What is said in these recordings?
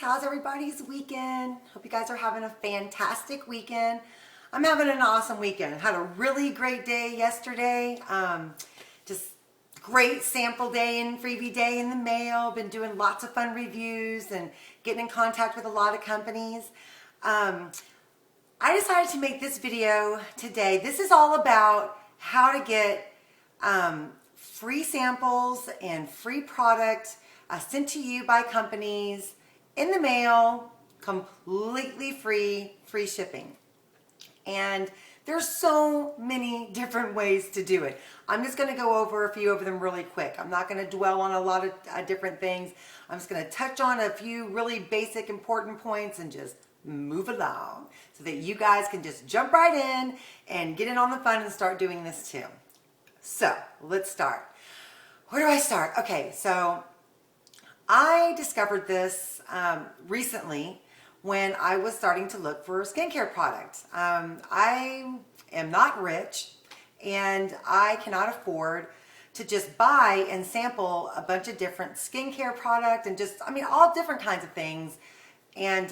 How's everybody's weekend? Hope you guys are having a fantastic weekend. I'm having an awesome weekend. Had a really great day yesterday. Just great sample day and freebie day in the mail. Been doing lots of fun reviews and getting in contact with a lot of companies. I decided to make this video today. This is all about how to get free samples and free product sent to you by companies in the mail, completely free shipping. And there's so many different ways to do it. I'm just going to go over a few of them really quick. I'm not going to dwell on a lot of different things. I'm just going to touch on a few really basic important points and just move along so that you guys can just jump right in and get in on the fun and start doing this too. So let's start. Where do I start? Okay, so I discovered this recently when I was starting to look for skincare products. I am not rich and I cannot afford to just buy and sample a bunch of different skincare product and just, all different kinds of things and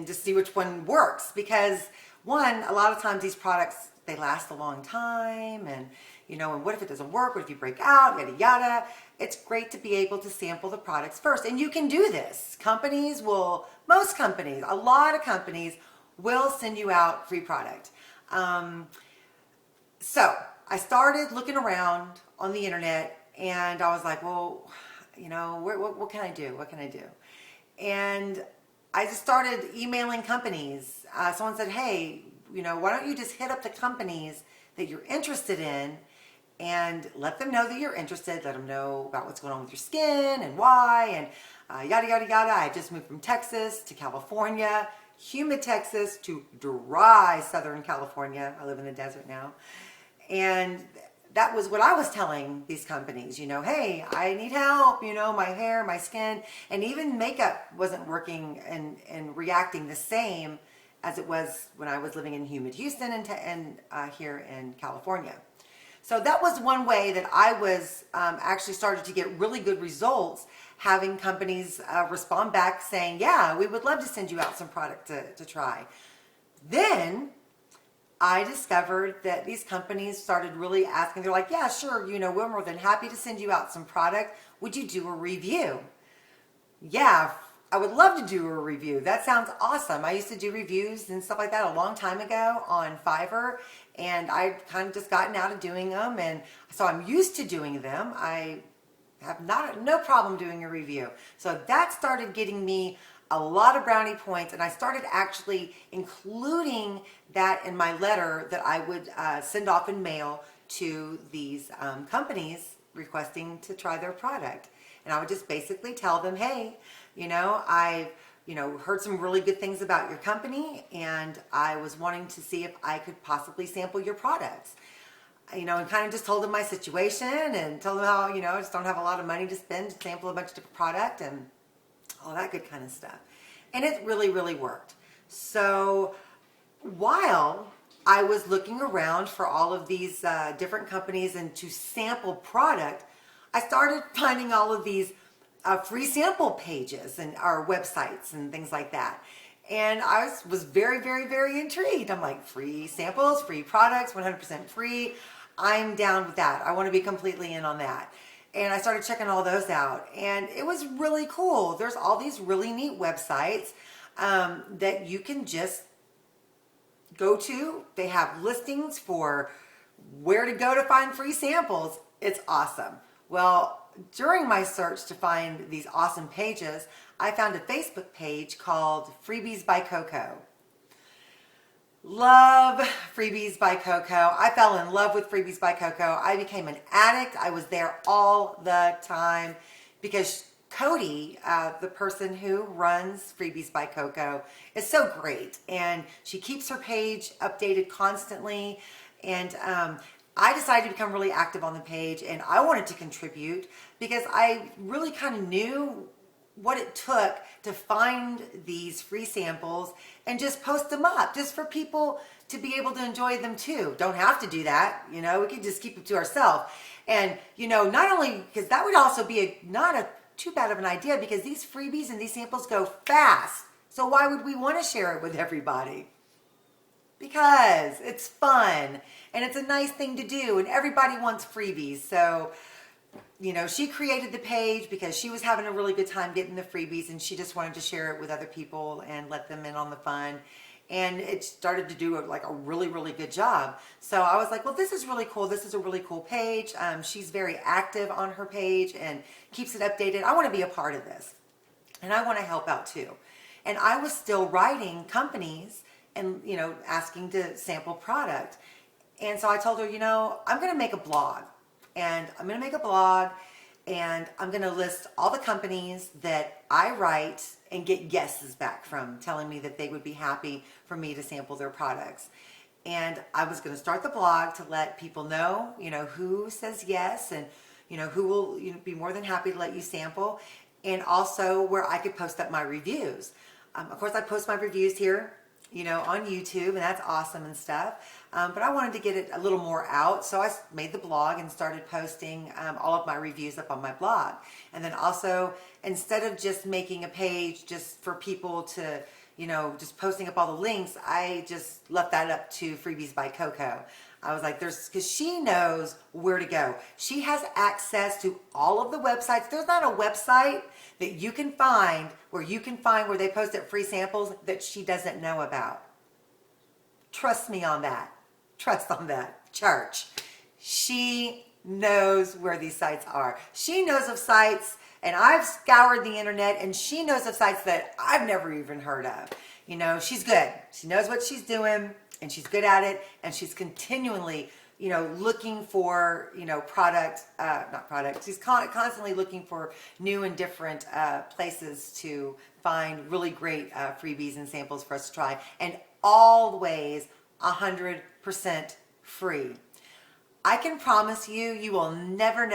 just see which one works. Because one, a lot of times these products, they last a long time and and what if it doesn't work? What if you break out? Yada, yada. It's great to be able to sample the products first. And you can do this. Most companies, a lot of companies will send you out free product. So I started looking around on the internet and I was like, well, what can I do? What can I do? And I just started emailing companies. Someone said, hey, why don't you just hit up the companies that you're interested in and let them know that you're interested. Let them know about what's going on with your skin and why and yada, yada, yada. I just moved from Texas to California, humid Texas to dry Southern California. I live in the desert now. And that was what I was telling these companies, hey, I need help, my hair, my skin, and even makeup wasn't working and reacting the same as it was when I was living in humid Houston and here in California. So that was one way that I was actually started to get really good results, having companies respond back saying, yeah, we would love to send you out some product to try. Then I discovered that these companies started really asking, they're like, yeah, sure, we're more than happy to send you out some product. Would you do a review? Yeah, I would love to do a review. That sounds awesome. I used to do reviews and stuff like that a long time ago on Fiverr, and I kind of just gotten out of doing them, and so I'm used to doing them. I have no problem doing a review. So that started getting me a lot of brownie points, and I started actually including that in my letter that I would send off in mail to these companies requesting to try their product. And I would just basically tell them, hey, I've heard some really good things about your company, and I was wanting to see if I could possibly sample your products. And kind of just told them my situation and told them how, I just don't have a lot of money to spend to sample a bunch of different product and all that good kind of stuff. And it really, really worked. So while I was looking around for all of these different companies and to sample product, I started finding all of these free sample pages and our websites and things like that. And I was very, very, very intrigued. I'm like, free samples, free products, 100% free. I'm down with that. I want to be completely in on that. And I started checking all those out. And it was really cool. There's all these really neat websites that you can just go to. They have listings for where to go to find free samples. It's awesome. Well, during my search to find these awesome pages, I found a Facebook page called Freebies by Coco. Love Freebies by Coco. I fell in love with Freebies by Coco. I became an addict. I was there all the time because Cody, the person who runs Freebies by Coco, is so great. And she keeps her page updated constantly. And I decided to become really active on the page, and I wanted to contribute because I really kind of knew what it took to find these free samples and just post them up just for people to be able to enjoy them too. Don't have to do that, we could just keep it to ourselves. And not only because that would also be not a too bad of an idea because these freebies and these samples go fast. So why would we want to share it with everybody? Because it's fun and it's a nice thing to do and everybody wants freebies. So, you know, she created the page because she was having a really good time getting the freebies and she just wanted to share it with other people and let them in on the fun. And it started to do like a really, really good job. So I was like, well, this is really cool. This is a really cool page. She's very active on her page and keeps it updated. I want to be a part of this and I want to help out too. And I was still writing companies and, you know, asking to sample product. And so I told her, you know, I'm going to make a blog and I'm going to make a blog and I'm going to list all the companies that I write and get yeses back from, telling me that they would be happy for me to sample their products. And I was going to start the blog to let people know, you know, who says yes and, you know, who will, you know, be more than happy to let you sample, and also where I could post up my reviews. Of course, I post my reviews here, you know, on YouTube, and that's awesome and stuff. But I wanted to get it a little more out, so I made the blog and started posting all of my reviews up on my blog. And then also, instead of just making a page just for people to, you know, just posting up all the links, I just left that up to Freebies by Coco. I was like, because she knows where to go. She has access to all of the websites. There's not a website that you can find where they post up free samples that she doesn't know about. Trust me on that. Trust on that. Church. She knows where these sites are. She knows of sites, and I've scoured the internet, and she knows of sites that I've never even heard of. You know, she's good. She knows what she's doing, and she's good at it, and she's continually, you know, looking for, you know, she's constantly looking for new and different places to find really great freebies and samples for us to try, and always 100% free. I can promise you, you will never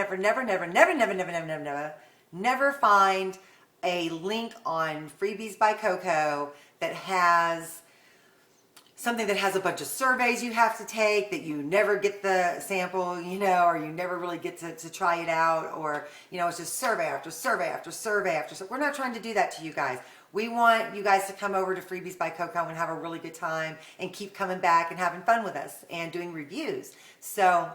find a link on Freebies by Coco that has something that has a bunch of surveys you have to take, that you never get the sample, you know, or you never really get to try it out, or, you know, it's just survey after survey after survey after survey. We're not trying to do that to you guys. We want you guys to come over to Freebies by Coco and have a really good time and keep coming back and having fun with us and doing reviews. So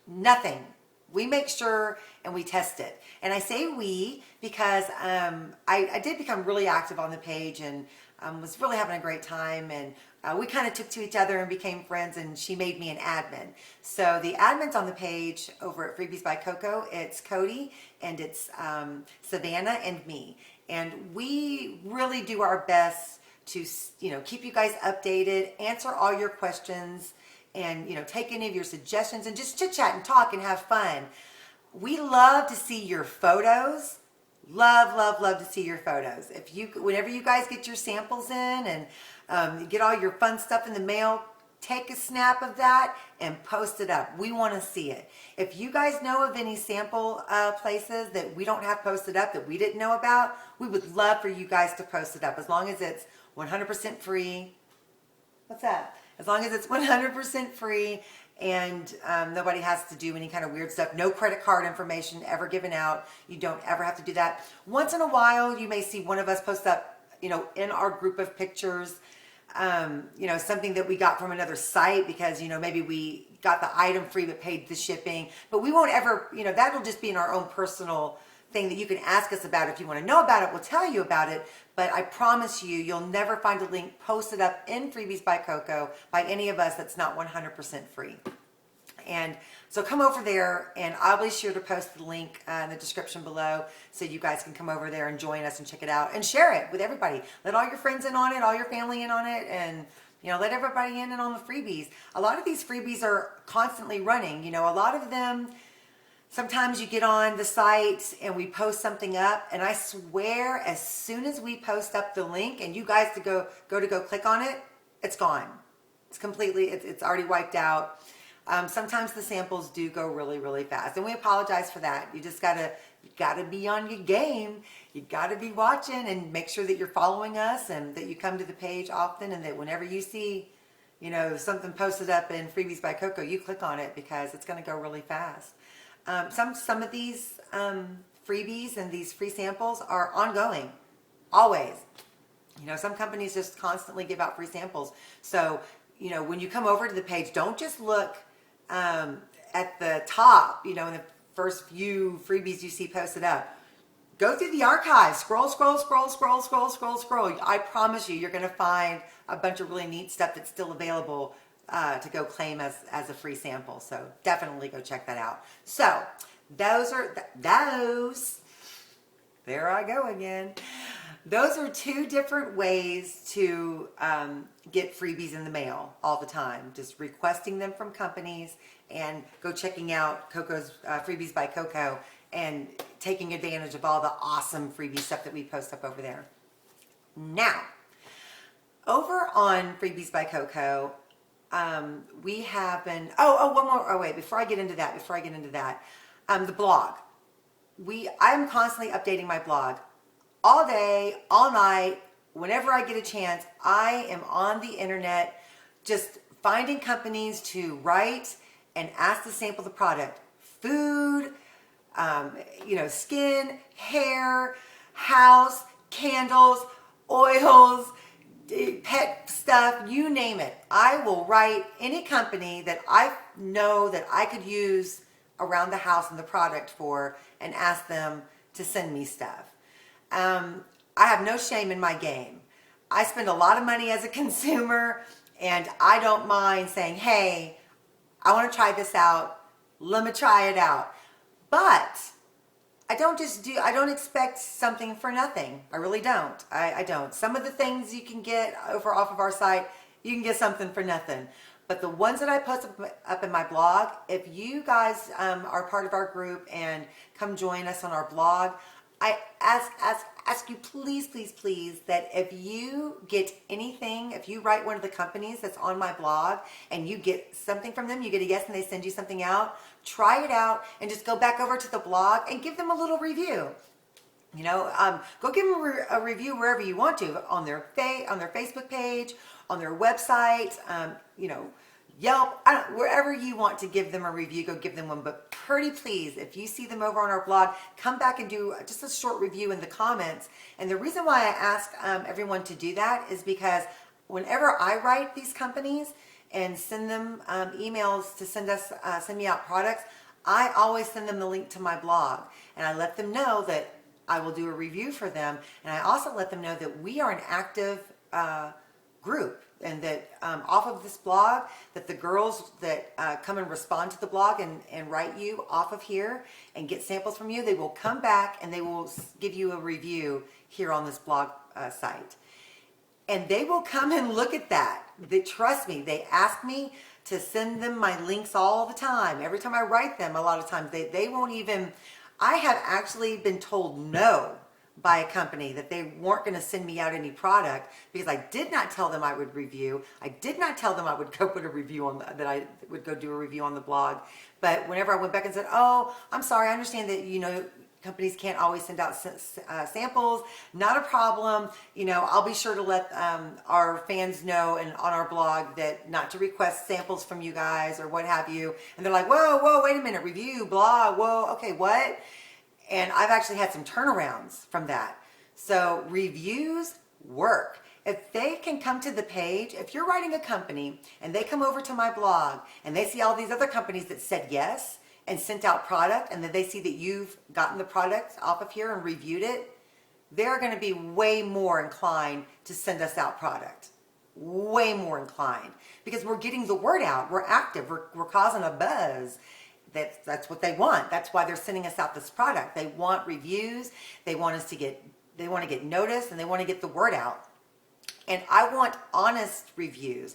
nothing. We make sure and we test it. And I say we because I did become really active on the page and was really having a great time, and we kind of took to each other and became friends, and she made me an admin. So the admins on the page over at Freebies by Coco, it's Cody and it's Savannah and me. And we really do our best to, you know, keep you guys updated, answer all your questions, and, you know, take any of your suggestions and just chit chat and talk and have fun. We love to see your photos. Love to see your photos. Whenever you guys get your samples in and you get all your fun stuff in the mail, take a snap of that and post it up. We want to see it. If you guys know of any sample places that we don't have posted up that we didn't know about, we would love for you guys to post it up, as long as it's 100% free. What's that? As long as it's 100% free and nobody has to do any kind of weird stuff. No credit card information ever given out. You don't ever have to do that. Once in a while, you may see one of us post up, you know, in our group of pictures, you know, something that we got from another site because, you know, maybe we got the item free but paid the shipping. But we won't ever, you know, that'll just be in our own personal thing that you can ask us about. If you want to know about it, we'll tell you about it. But I promise you, you'll never find a link posted up in Freebies by Coco by any of us that's not 100% free. And so come over there, and I'll be sure to post the link in the description below so you guys can come over there and join us and check it out and share it with everybody. Let all your friends in on it, all your family in on it, and, you know, let everybody in on the freebies. A lot of these freebies are constantly running. You know, a lot of them, sometimes you get on the site and we post something up, and I swear as soon as we post up the link and you guys go click on it, it's gone. It's completely, it's already wiped out. Sometimes the samples do go really fast, and we apologize for that. You just gotta be on your game. You gotta be watching and make sure that you're following us and that you come to the page often, and that whenever you see, you know, something posted up in Freebies by Coco, you click on it because it's gonna go really fast. Some of these freebies and these free samples are ongoing, always. You know, some companies just constantly give out free samples. So, you know, when you come over to the page, don't just look at the top, you know, in the first few freebies you see posted up. Go through the archives, scroll, scroll, scroll, scroll, scroll, scroll, scroll. I promise you, you're going to find a bunch of really neat stuff that's still available to go claim as a free sample. So definitely go check that out. So those, there I go again. Those are two different ways to get freebies in the mail all the time. Just requesting them from companies and go checking out Coco's Freebies by Coco and taking advantage of all the awesome freebie stuff that we post up over there. Now, over on Freebies by Coco, we have been, one more, wait, before I get into that, the blog. I'm constantly updating my blog. All day, all night, whenever I get a chance, I am on the internet just finding companies to write and ask to sample the product. Food, you know, skin, hair, house, candles, oils, pet stuff, you name it. I will write any company that I know that I could use around the house and the product for and ask them to send me stuff. I have no shame in my game. I spend a lot of money as a consumer, and I don't mind saying, hey, I want to try this out. Let me try it out. But I don't expect something for nothing. I really don't. I don't. Some of the things you can get off of our site, you can get something for nothing. But the ones that I post up in my blog, if you guys are part of our group and come join us on our blog, I ask you please, please, please, that if you get anything, if you write one of the companies that's on my blog and you get something from them, you get a yes and they send you something out, try it out and just go back over to the blog and give them a little review. You know, go give them a review wherever you want to, on their Facebook page, on their website, you know, Yelp, wherever you want to give them a review, go give them one. But pretty please, if you see them over on our blog, come back and do just a short review in the comments. And the reason why I ask everyone to do that is because whenever I write these companies and send them emails to send me out products, I always send them the link to my blog. And I let them know that I will do a review for them. And I also let them know that we are an active group, and that off of this blog, that the girls that come and respond to the blog and write you off of here and get samples from you, they will come back and they will give you a review here on this blog site. And they will come and look at that. Trust me, they ask me to send them my links all the time. Every time I write them, a lot of times they won't even, I have actually been told no by a company that they weren't going to send me out any product because I did not tell them I would review. I did not tell them I would go put a review on that I would go do a review on the blog. But whenever I went back and said, "Oh, I'm sorry, I understand that, you know, companies can't always send out samples. Not a problem. You know, I'll be sure to let our fans know and on our blog that not to request samples from you guys or what have you." And they're like, "Whoa, wait a minute, review, blog, whoa, okay, what?" And I've actually had some turnarounds from that. So reviews work. If they can come to the page, if you're writing a company and they come over to my blog and they see all these other companies that said yes and sent out product, and then they see that you've gotten the product off of here and reviewed it, they're going to be way more inclined to send us out product. Way more inclined. Because we're getting the word out. We're active. We're causing a buzz. That's what they want. That's why they're sending us out this product. They want reviews. They want to get noticed, and they want to get the word out. And I want honest reviews.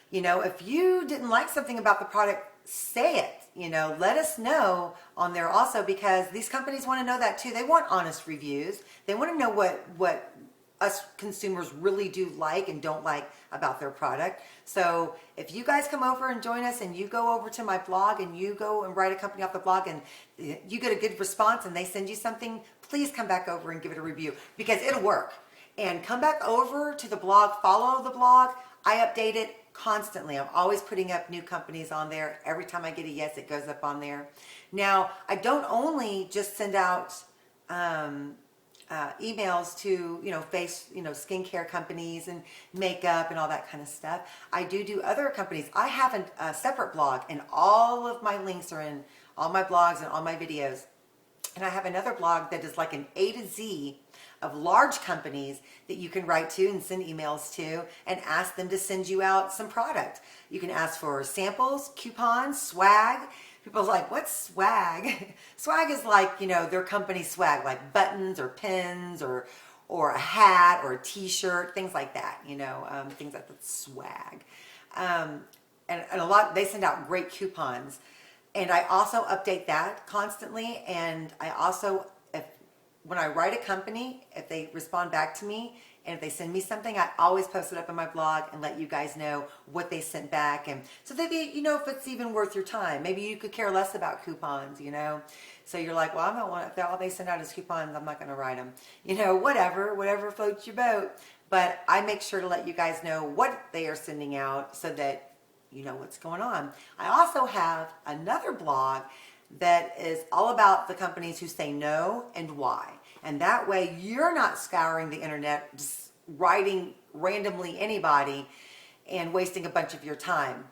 You know, if you didn't like something about the product, say it. You know, let us know on there also, because these companies want to know that too. They want honest reviews. They want to know what us consumers really do like and don't like about their product. So if you guys come over and join us and you go over to my blog and you go and write a company off the blog and you get a good response and they send you something, please come back over and give it a review, because it'll work. And come back over to the blog, follow the blog. I update it constantly. I'm always putting up new companies on there. Every time I get a yes, it goes up on there. Now, I don't only just send out emails to, skincare companies and makeup and all that kind of stuff. I do other companies. I have a separate blog, and all of my links are in all my blogs and all my videos. And I have another blog that is like an A to Z of large companies that you can write to and send emails to and ask them to send you out some product. You can ask for samples, coupons, swag. People are like, what's swag? Swag is like, their company swag, like buttons or pins or a hat or a t-shirt, things like that, things like that, swag. And a lot, they send out great coupons. And I also update that constantly. And I also, when I write a company, if they respond back to me and if they send me something, I always post it up on my blog and let you guys know what they sent back. And so that if it's even worth your time. Maybe you could care less about coupons, So you're like, well, I don't want, if all they send out is coupons, I'm not going to write them. Whatever floats your boat. But I make sure to let you guys know what they are sending out so that you know what's going on. I also have another blog that is all about the companies who say no and why. And that way you're not scouring the internet, just writing randomly anybody and wasting a bunch of your time.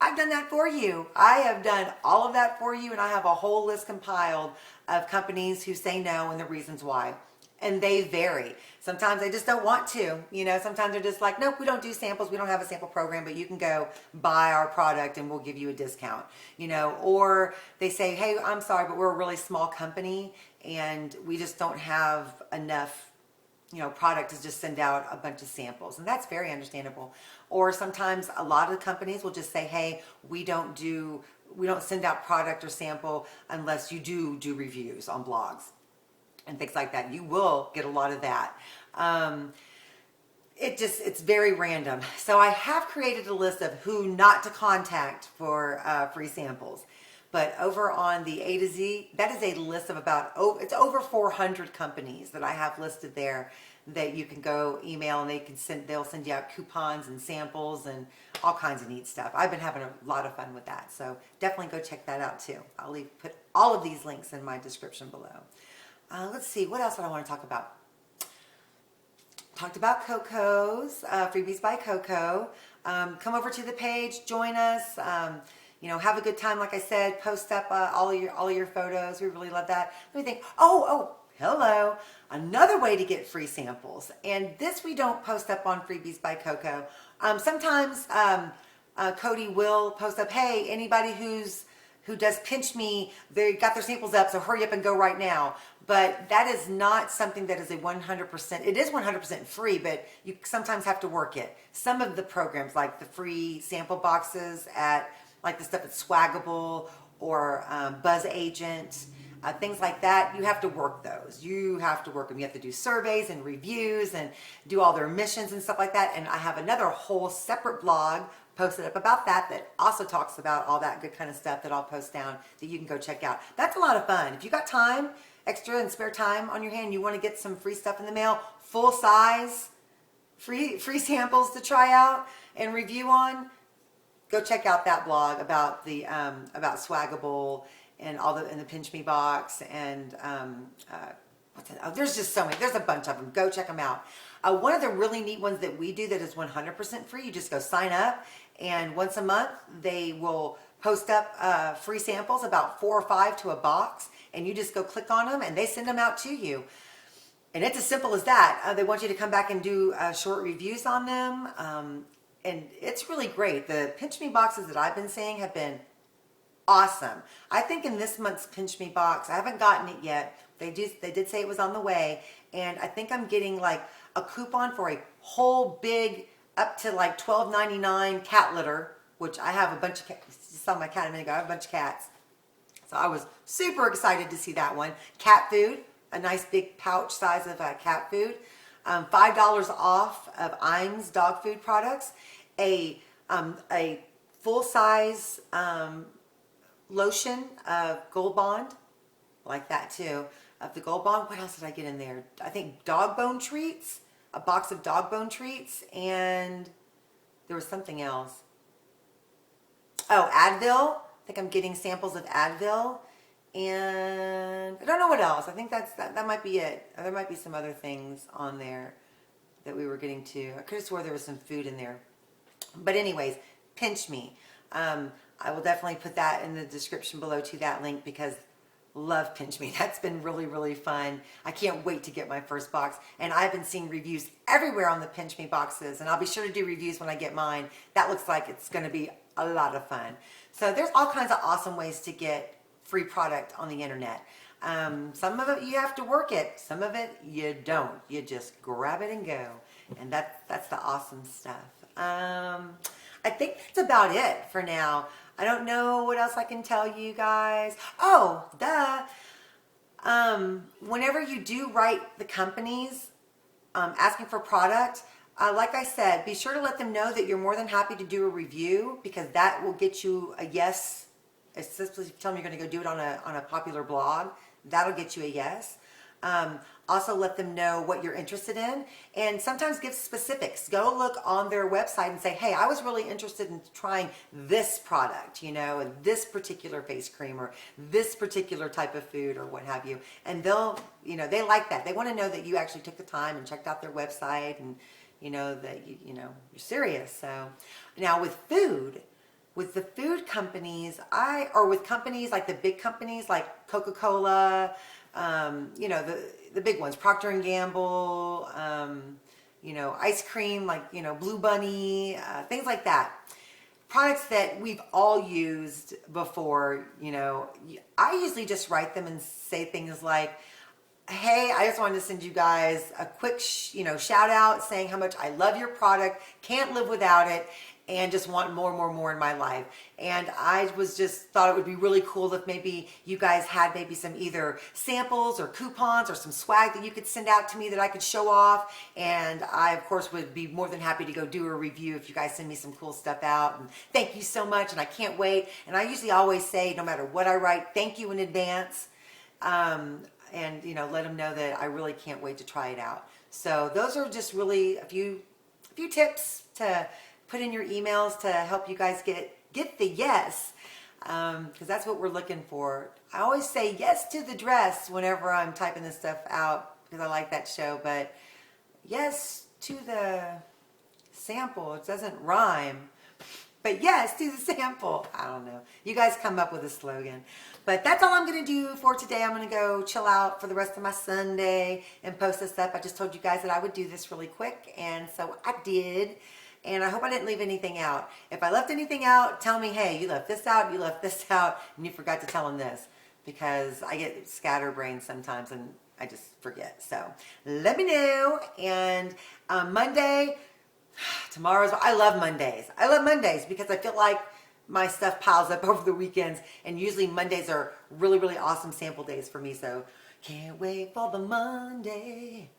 I've done that for you. I have done all of that for you, and I have a whole list compiled of companies who say no and the reasons why. And they vary. Sometimes they just don't want to, sometimes they're just like, nope, we don't do samples. We don't have a sample program, but you can go buy our product and we'll give you a discount, or they say, hey, I'm sorry, but we're a really small company and we just don't have enough, product to just send out a bunch of samples. And that's very understandable. Or sometimes a lot of companies will just say, hey, we don't send out product or sample unless you do reviews on blogs and things like that. You will get a lot of that. It's very random. So I have created a list of who not to contact for free samples. But over on the A to Z, that is a list of it's over 400 companies that I have listed there that you can go email and they'll send you out coupons and samples and all kinds of neat stuff. I've been having a lot of fun with that. So definitely go check that out too. I'll put all of these links in my description below. Let's see, what else did I want to talk about? Talked about Coco's, Freebies by Coco. Come over to the page, join us. Have a good time. Like I said, post up all of your photos. We really love that. Let me think. Hello. Another way to get free samples, and this we don't post up on Freebies by Coco. Sometimes Cody will post up, hey, anybody who does Pinch Me, they got their samples up, so hurry up and go right now. But that is not something that is a 100%, it is 100% free, but you sometimes have to work it. Some of the programs, like the free sample boxes like the stuff at Swaggable or Buzz Agent, things like that, you have to work those. You have to work them. You have to do surveys and reviews and do all their missions and stuff like that. And I have another whole separate blog posted up about that also talks about all that good kind of stuff that I'll post down that you can go check out. That's a lot of fun. If you got time, extra and spare time on your hand, you want to get some free stuff in the mail, full size, free samples to try out and review on, go check out that blog about the about Swaggable and the Pinch Me box and there's just so many. There's a bunch of them. Go check them out. One of the really neat ones that we do that is 100% free, you just go sign up, and once a month they will post up free samples, about 4 or 5 to a box, and you just go click on them and they send them out to you. And it's as simple as that. They want you to come back and do short reviews on them, and it's really great. The Pinch Me boxes that I've been seeing have been awesome. I think in this month's Pinch Me box, I haven't gotten it yet. They did say it was on the way, and I think I'm getting like a coupon for a whole big, up to like $12.99 cat litter, which I have a bunch of cats. You saw my cat a minute ago. I have a bunch of cats. So I was super excited to see that one. Cat food, a nice big pouch size of cat food. $5 off of Iams dog food products. A full-size lotion of Gold Bond, like that too, of the Gold Bond. What else did I get in there? I think dog bone treats, a box of dog bone treats, and there was something else. Oh, Advil. I think I'm getting samples of Advil And I don't know what else. I think that might be it. There might be some other things on there that we were getting to. I could have swore there was some food in there. But anyways, pinch me. I will definitely put that in the description below to that link because love pinch me. That's been really, really fun. I can't wait to get my first box. And I've been seeing reviews everywhere on the pinch me boxes. And I'll be sure to do reviews when I get mine. That looks like it's going to be a lot of fun. So there's all kinds of awesome ways to get free product on the internet. Some of it you have to work it. Some of it you don't. You just grab it and go. And that's the awesome stuff. I think that's about it for now. I don't know what else I can tell you guys. Oh, whenever you do write the companies asking for product, like I said, be sure to let them know that you're more than happy to do a review because that will get you a yes. Especially if you tell them you're going to go do it on a popular blog, that'll get you a yes. Also let them know what you're interested in and sometimes give specifics. Go look on their website and say, hey, I was really interested in trying this product, you know, and this particular face cream or this particular type of food or what have you. And they'll, you know, they like that. They want to know that you actually took the time and checked out their website and, you know, that, you know, you're serious. So now with food, with the food companies, or with companies like the big companies like Coca-Cola, you know, the big ones, Procter & Gamble, you know, ice cream, like, you know, Blue Bunny, things like that. Products that we've all used before, you know, I usually just write them and say things like, hey, I just wanted to send you guys a quick, you know, shout out saying how much I love your product, can't live without it, and just want more in my life. And I thought it would be really cool if maybe you guys had maybe some either samples or coupons or some swag that you could send out to me that I could show off. And I, of course, would be more than happy to go do a review if you guys send me some cool stuff out. And thank you so much, and I can't wait. And I usually always say, no matter what I write, thank you in advance. And, you know, let them know that I really can't wait to try it out. So those are just really a few tips to put in your emails to help you guys get the yes, because that's what we're looking for. I always say yes to the dress whenever I'm typing this stuff out because I like that show, but yes to the sample. It doesn't rhyme, but yes to the sample. I don't know. You guys come up with a slogan. But that's all I'm going to do for today. I'm going to go chill out for the rest of my Sunday and post this up. I just told you guys that I would do this really quick, and so I did. And I hope I didn't leave anything out. If I left anything out, tell me, hey, you left this out, you left this out, and you forgot to tell them this. Because I get scatterbrained sometimes and I just forget. So let me know. And Monday, I love Mondays. I love Mondays because I feel like my stuff piles up over the weekends. And usually Mondays are really, really awesome sample days for me. So can't wait for the Monday.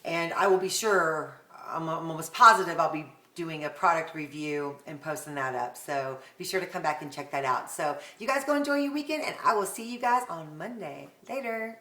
And I will be sure, I'm almost positive I'll be doing a product review and posting that up. So be sure to come back and check that out. So you guys go enjoy your weekend, and I will see you guys on Monday. Later.